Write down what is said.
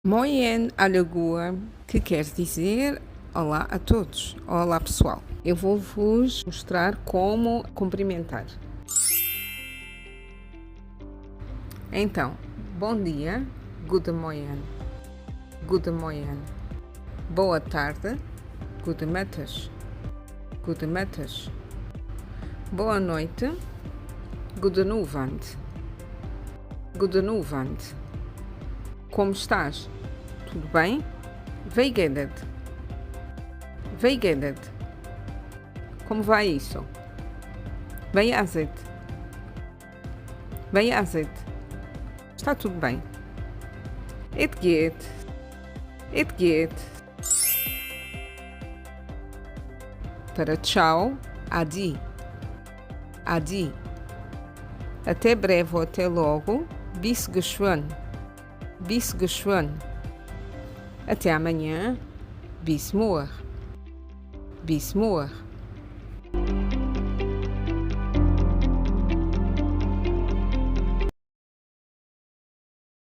Moin Alagoa, que quer dizer olá a todos. Olá pessoal, eu vou-vos mostrar como cumprimentar. Então, bom dia, guten Morgen, guten Morgen. Boa tarde, guten Mittag, guten Mittag. Boa noite, guten Abend, guten Abend. Como estás? Tudo bem? Wie geht it? Wie geht it? Como vai isso? Wie is it? Wie is it? Está tudo bem. It geht. It geht. Para tchau, adi. Adi. Até breve ou até logo. Bis geschwind. Bis geschwind. Até amanhã. Bis morgen. Bis morgen.